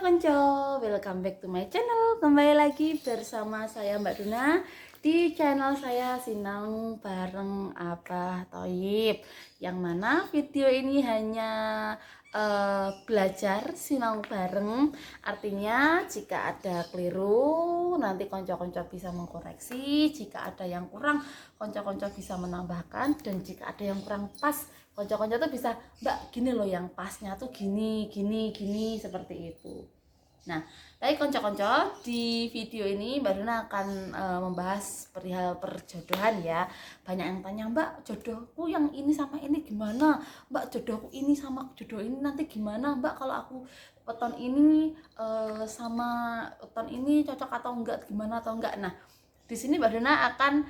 konco, welcome back to my channel. Kembali lagi bersama saya Mbak Duna di channel saya Sinau Bareng Abah Thoyib. Yang mana video ini hanya belajar sinau bareng. Artinya jika ada keliru nanti konco-konco bisa mengkoreksi. Jika ada yang kurang konco-konco bisa menambahkan. Dan jika ada yang kurang pas konco-konco tuh bisa, Mbak gini loh yang pasnya tuh gini seperti itu. Nah, tapi konco-konco di video ini Mbak Duna akan membahas perihal perjodohan ya. Banyak yang tanya, Mbak jodohku yang ini sama ini gimana? Mbak jodohku ini sama jodoh ini nanti gimana? Mbak kalau aku weton ini sama weton ini cocok atau enggak, gimana atau enggak? Nah, di sini Mbak Duna akan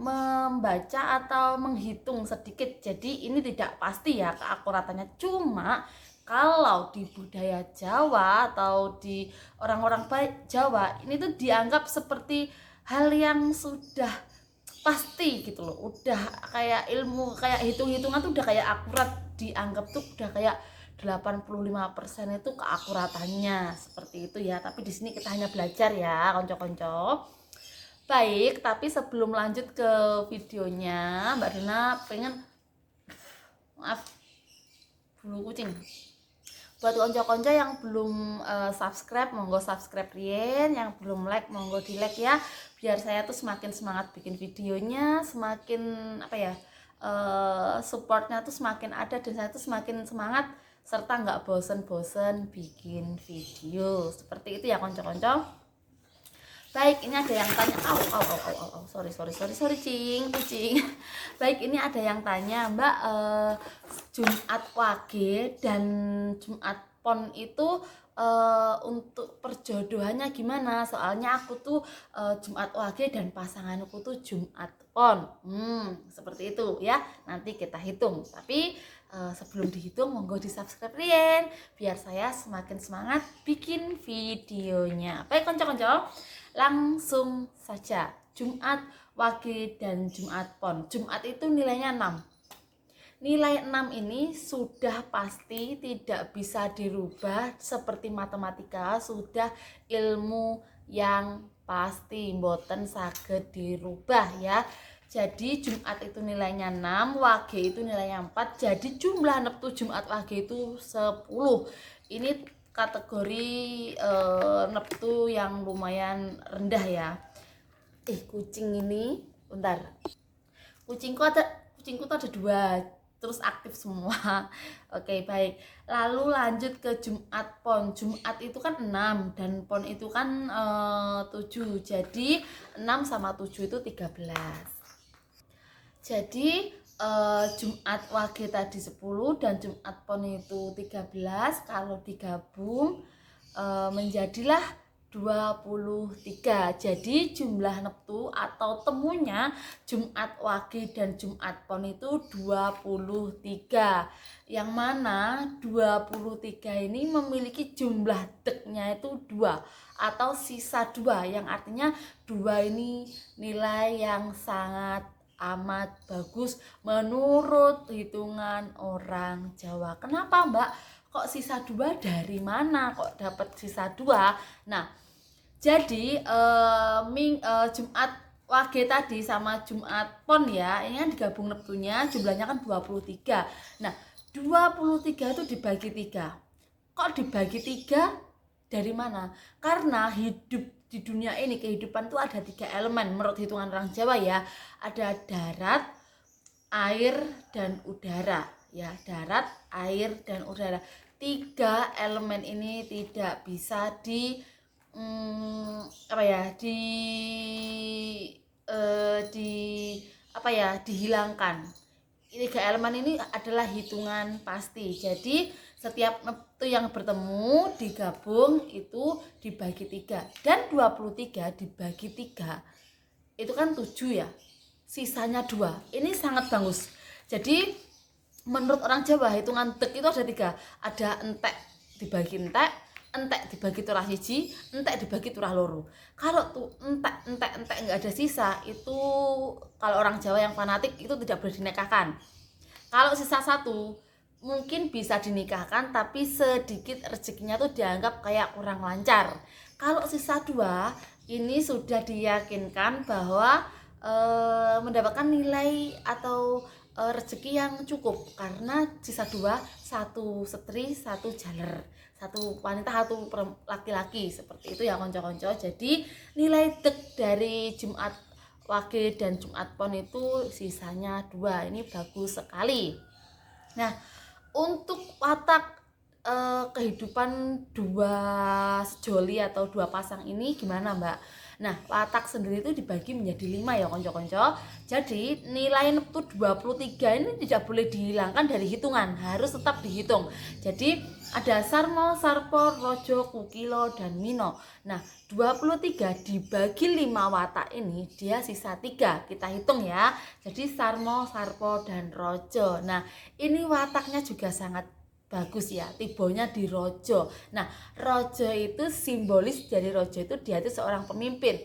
membaca atau menghitung sedikit. Jadi ini tidak pasti ya keakuratannya, cuma kalau di budaya Jawa atau di orang-orang Jawa ini tuh dianggap seperti hal yang sudah pasti gitu loh, udah kayak ilmu, kayak hitung-hitungan tuh udah kayak akurat, dianggap tuh udah kayak 85% itu keakuratannya seperti itu ya. Tapi di sini kita hanya belajar ya konco-konco. Baik, tapi sebelum lanjut ke videonya, Mbak Duna pengen, maaf, bulu kucing. Buat konco-konco yang belum subscribe, monggo subscribe rien. Yang belum like, monggo di like ya. Biar saya tuh semakin semangat bikin videonya, semakin supportnya tuh semakin ada, dan saya tuh semakin semangat serta nggak bosen-bosen bikin video. Seperti itu ya konco-konco. Baik, ini ada yang tanya, sorry kucing. Baik, ini ada yang tanya, Mbak, Jumat Wage dan Jumat Pon itu untuk perjodohannya gimana? Soalnya aku tuh Jumat Wage dan pasanganku tuh Jumat Pon. Seperti itu ya. Nanti kita hitung. Tapi sebelum dihitung monggo di subscribe rien biar saya semakin semangat bikin videonya. Baik konco-konco, langsung saja. Jumat Wage dan Jumat Pon. Jumat itu nilainya 6. Nilai 6 ini sudah pasti tidak bisa dirubah, seperti matematika sudah ilmu yang pasti mboten saged dirubah ya. Jadi Jumat itu nilainya 6, Wage itu nilainya 4. Jadi jumlah neptu Jumat Wage itu 10. Ini kategori neptu yang lumayan rendah ya. Kucing ini, bentar. Kucingku tuh ada 2, terus aktif semua. Oke, baik. Lalu lanjut ke Jumat Pon. Jumat itu kan 6 dan Pon itu kan 7. Jadi 6 sama 7 itu 13. Jadi Jumat Wage tadi 10 dan Jumat Pon itu 13. Kalau digabung menjadilah 23. Jadi jumlah neptu atau temunya Jumat Wage dan Jumat Pon itu 23. Yang mana 23 ini memiliki jumlah deknya itu 2 atau sisa 2, yang artinya 2 ini nilai yang sangat amat bagus menurut hitungan orang Jawa. Kenapa, Mbak? Kok sisa 2 dari mana? Kok dapat sisa 2? Nah, jadi Jumat Wage tadi sama Jumat Pon ya, ini kan digabung neptunya jumlahnya kan 23. Nah, 23 itu dibagi 3. Kok dibagi 3? Dari mana? Karena hidup di dunia ini, kehidupan tuh ada 3 elemen menurut hitungan orang Jawa ya. Ada darat, air, dan udara ya. Darat, air, dan udara. 3 elemen ini tidak bisa dihilangkan. 3 elemen ini adalah hitungan pasti. Jadi setiap neptu yang bertemu digabung itu dibagi 3. Dan 23 dibagi 3 itu kan 7 ya. Sisanya 2. Ini sangat bagus. Jadi menurut orang Jawa hitungan dek itu ada 3. Ada entek dibagi entek dibagi turah siji, entek dibagi turah loro. Kalau tuh entek nggak ada sisa, itu kalau orang Jawa yang fanatik itu tidak boleh dinikahkan. Kalau sisa 1 mungkin bisa dinikahkan, tapi sedikit rezekinya tuh dianggap kayak kurang lancar. Kalau sisa 2 ini sudah diyakinkan bahwa mendapatkan nilai atau rezeki yang cukup, karena sisa 2, 1 setri 1 jaler, 1 wanita 1 laki-laki, seperti itu ya konco-konco. Jadi nilai dek dari Jumat Wage dan Jumat Pon itu sisanya 2, ini bagus sekali. Nah, untuk watak kehidupan dua sejoli atau 2 pasang ini gimana Mbak? Nah, watak sendiri itu dibagi menjadi 5 ya konco-konco. Jadi nilai neptu 23 ini tidak boleh dihilangkan dari hitungan, harus tetap dihitung. Jadi ada Sarmo, Sarpo, Rojo, Kukilo, dan Mino. Nah, 23 dibagi 5 watak ini dia sisa 3. Kita hitung ya. Jadi Sarmo, Sarpo, dan Rojo. Nah, ini wataknya juga sangat bagus ya, tibonya di Rojo. Nah, Rojo itu simbolis dari Rojo itu dia itu seorang pemimpin,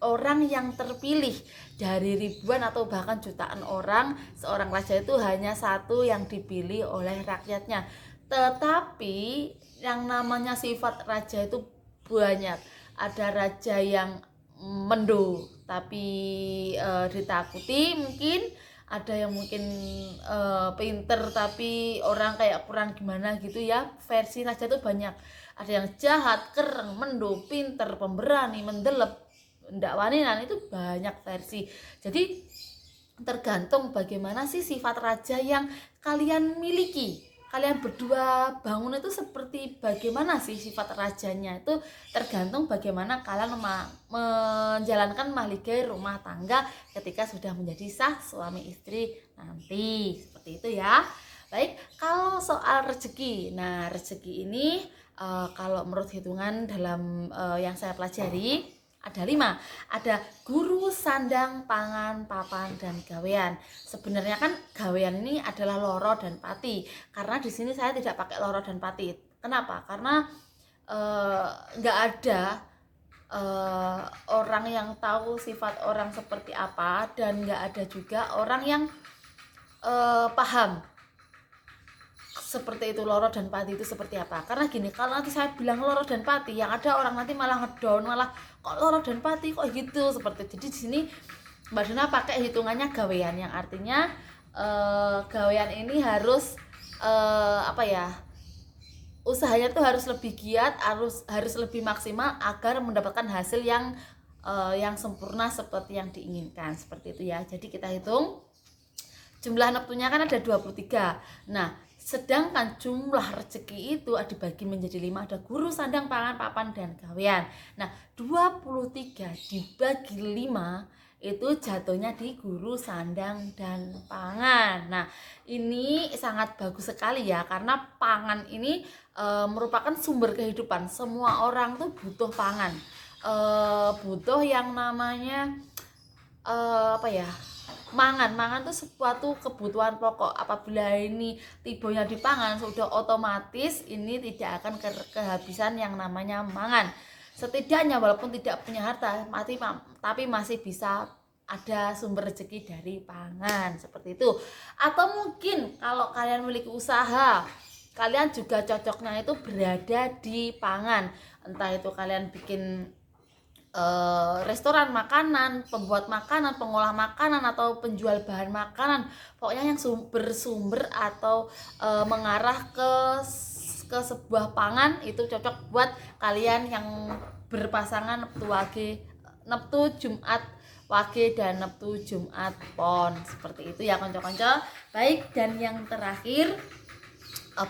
orang yang terpilih dari ribuan atau bahkan jutaan orang. Seorang raja itu hanya satu yang dipilih oleh rakyatnya. Tetapi yang namanya sifat raja itu banyak. Ada raja yang mendo tapi ditakuti mungkin, ada yang mungkin pinter tapi orang kayak kurang gimana gitu ya. Versi raja tuh banyak, ada yang jahat, kereng, mendo, pinter, pemberani, mendelep, ndak waninan, itu banyak versi. Jadi tergantung bagaimana sih sifat raja yang kalian miliki. Kalian berdua bangun itu seperti bagaimana sih sifat rajanya, itu tergantung bagaimana kalian menjalankan mahligai rumah tangga ketika sudah menjadi sah suami istri nanti, seperti itu ya. Baik, kalau soal rezeki, nah rezeki ini kalau menurut hitungan dalam yang saya pelajari ada 5. Ada guru, sandang, pangan, papan, dan gawean. Sebenarnya kan gawean ini adalah loro dan pati. Karena di sini saya tidak pakai loro dan pati. Kenapa? Karena nggak ada orang yang tahu sifat orang seperti apa, dan nggak ada juga orang yang paham seperti itu loro dan pati itu seperti apa. Karena gini, kalau nanti saya bilang loro dan pati, yang ada orang nanti malah ngedown, malah kok loro dan pati kok gitu, seperti itu. Jadi di sini Mbak Dona pakai hitungannya gawean, yang artinya gawean ini harus apa ya, usahanya tuh harus lebih giat, harus lebih maksimal agar mendapatkan hasil yang sempurna seperti yang diinginkan, seperti itu ya. Jadi kita hitung jumlah neptunya kan ada 23. Nah, sedangkan jumlah rezeki itu dibagi menjadi 5, ada guru, sandang, pangan, papan, dan gawean. Nah, 23 dibagi 5 itu jatuhnya di guru, sandang, dan pangan. Nah, ini sangat bagus sekali ya, karena pangan ini merupakan sumber kehidupan. Semua orang tuh butuh pangan, butuh yang namanya apa ya, mangan tuh suatu kebutuhan pokok. Apabila ini tibonya di pangan, sudah otomatis ini tidak akan kehabisan yang namanya mangan. Setidaknya walaupun tidak punya harta tapi masih bisa ada sumber rezeki dari pangan, seperti itu. Atau mungkin kalau kalian memiliki usaha, kalian juga cocoknya itu berada di pangan. Entah itu kalian bikin restoran makanan, pembuat makanan, pengolah makanan, atau penjual bahan makanan, pokoknya yang bersumber atau mengarah ke sebuah pangan, itu cocok buat kalian yang berpasangan neptu Jumat Wage dan neptu Jumat Pon, seperti itu ya konco-konco. Baik, dan yang terakhir,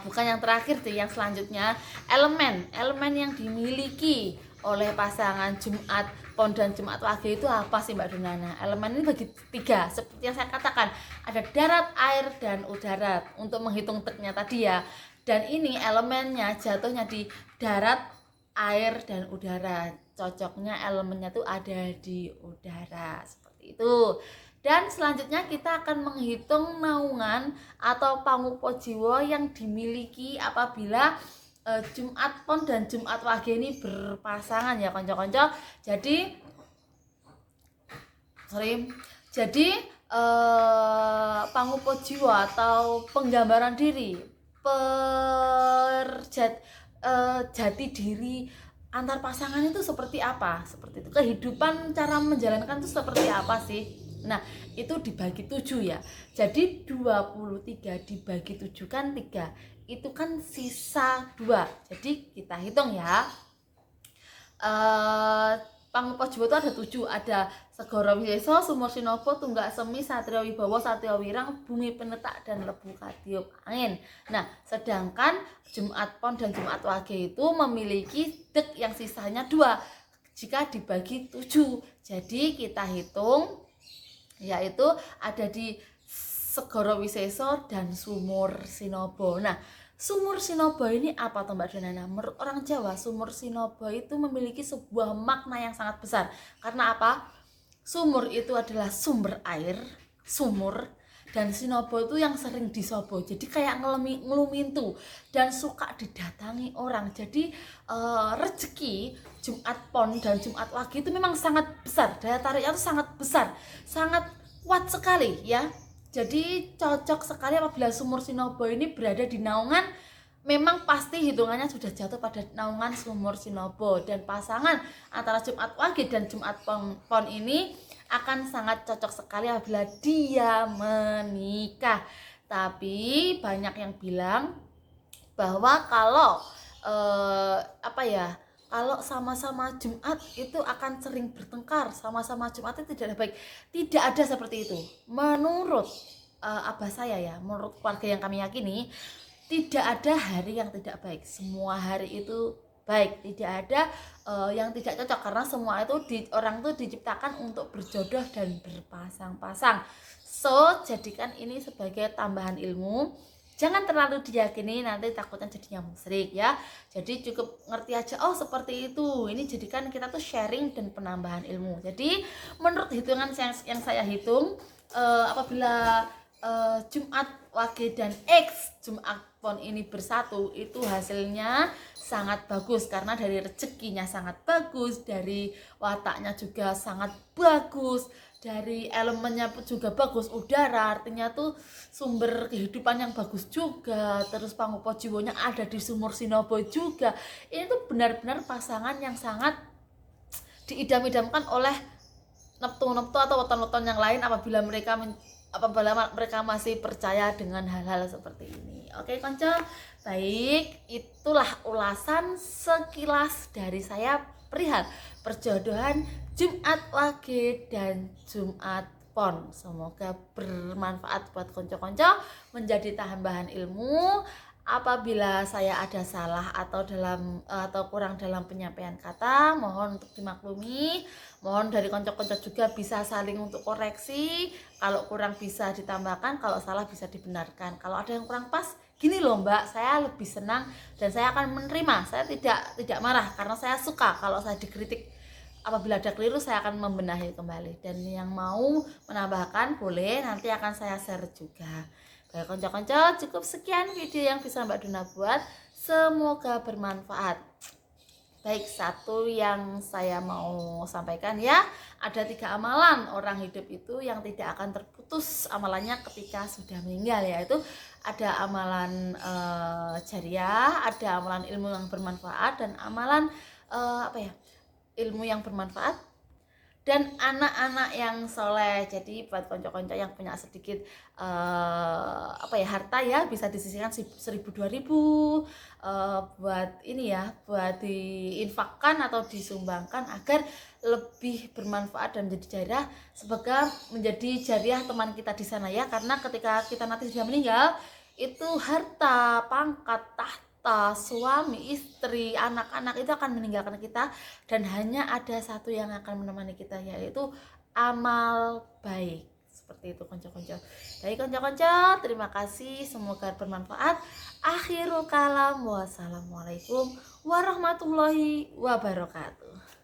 bukan yang terakhir sih, yang selanjutnya elemen yang dimiliki oleh pasangan Jumat Pon dan Jumat Wage itu apa sih Mbak Donana? Elemen ini bagi 3, seperti yang saya katakan, ada darat, air, dan udara untuk menghitung teknya tadi ya. Dan ini elemennya jatuhnya di darat, air, dan udara. Cocoknya elemennya tuh ada di udara, seperti itu. Dan selanjutnya kita akan menghitung naungan atau pangupo jiwa yang dimiliki apabila Jumat Pon dan Jumat Wage ini berpasangan ya konco-konco. Jadi pangupo jiwa atau penggambaran diri jati diri antar pasangan itu seperti apa, seperti itu. Kehidupan cara menjalankan itu seperti apa sih. Nah, itu dibagi 7 ya. Jadi 23 dibagi 7 kan 3. Itu kan sisa 2. Jadi kita hitung ya. Pangupajiwa itu ada 7, ada Segara Wisesa, Sumur Sinobo, Tunggak Semi, Satrio Wibowo, Satrio Wirang, Bumi Penetak, dan Lebu Katiup Angin. Nah, sedangkan Jumat Pon dan Jumat Wage itu memiliki dek yang sisanya 2 jika dibagi 7. Jadi kita hitung yaitu ada di Segara Wisesa dan Sumur Sinobo. Nah, Sumur Sinobo ini apa toh Mbak Donana? Menurut orang Jawa, Sumur Sinobo itu memiliki sebuah makna yang sangat besar. Karena apa? Sumur itu adalah sumber air, sumur, dan Sinobo itu yang sering disobo. Jadi kayak ngelumintu dan suka didatangi orang. Jadi rezeki Jumat Pon dan Jumat Wage itu memang sangat besar. Daya tariknya itu sangat besar, sangat kuat sekali ya. Jadi cocok sekali apabila Sumur Sinobo ini berada di naungan, memang pasti hitungannya sudah jatuh pada naungan Sumur Sinobo. Dan pasangan antara Jumat Wage dan Jumat Pon ini akan sangat cocok sekali apabila dia menikah. Tapi banyak yang bilang bahwa kalau kalau sama-sama Jumat itu akan sering bertengkar, sama-sama Jumat itu tidak baik. Tidak ada seperti itu. Menurut abah saya ya, menurut keluarga yang kami yakini, tidak ada hari yang tidak baik. Semua hari itu baik, tidak ada yang tidak cocok, karena semua itu orang itu diciptakan untuk berjodoh dan berpasang-pasang. So, jadikan ini sebagai tambahan ilmu. Jangan terlalu diyakini, nanti takutnya jadinya musyrik ya. Jadi cukup ngerti aja, oh seperti itu. Ini jadikan kita tuh sharing dan penambahan ilmu. Jadi menurut hitungan yang saya hitung, apabila Jumat Wage dan X Jumat Pon ini bersatu, itu hasilnya sangat bagus. Karena dari rezekinya sangat bagus, dari wataknya juga sangat bagus, dari elemennya juga bagus, udara, artinya tuh sumber kehidupan yang bagus juga. Terus Pangupajiwanya ada di Sumur Sinobo juga. Ini tuh benar-benar pasangan yang sangat diidam-idamkan oleh neptu-neptu atau weton-weton yang lain apabila mereka masih percaya dengan hal-hal seperti ini. Oke konco, baik, itulah ulasan sekilas dari saya perihal perjodohan Jumat Wage dan Jumat Pon. Semoga bermanfaat buat konco-konco, menjadi tambahan ilmu. Apabila saya ada salah atau kurang dalam penyampaian kata, mohon untuk dimaklumi. Mohon dari konco-konco juga bisa saling untuk koreksi. Kalau kurang bisa ditambahkan, kalau salah bisa dibenarkan. Kalau ada yang kurang pas, gini loh Mbak, saya lebih senang dan saya akan menerima. Saya tidak marah karena saya suka kalau saya dikritik. Apabila ada keliru, saya akan membenahi kembali. Dan yang mau menambahkan boleh, nanti akan saya share juga. Baik konco-konco, cukup sekian video yang bisa Mbak Dona buat. Semoga bermanfaat. Baik, satu yang saya mau sampaikan ya, ada 3 amalan orang hidup itu yang tidak akan terputus amalannya ketika sudah meninggal, yaitu ada amalan jariah, ada amalan ilmu yang bermanfaat, dan amalan ilmu yang bermanfaat, dan anak-anak yang soleh. Jadi buat konco-konco yang punya sedikit harta ya, bisa disisihkan 1.000-2.000 buat ini ya, buat diinfakkan atau disumbangkan agar lebih bermanfaat dan menjadi jariah, semoga menjadi jariah teman kita di sana ya. Karena ketika kita nanti sudah meninggal, itu harta, pangkat, tahta, suami, istri, anak-anak itu akan meninggalkan kita, dan hanya ada satu yang akan menemani kita, yaitu amal baik. Seperti itu konco-konco. Baik konco-konco, terima kasih, semoga bermanfaat. Akhirul kalam, wassalamualaikum warahmatullahi wabarakatuh.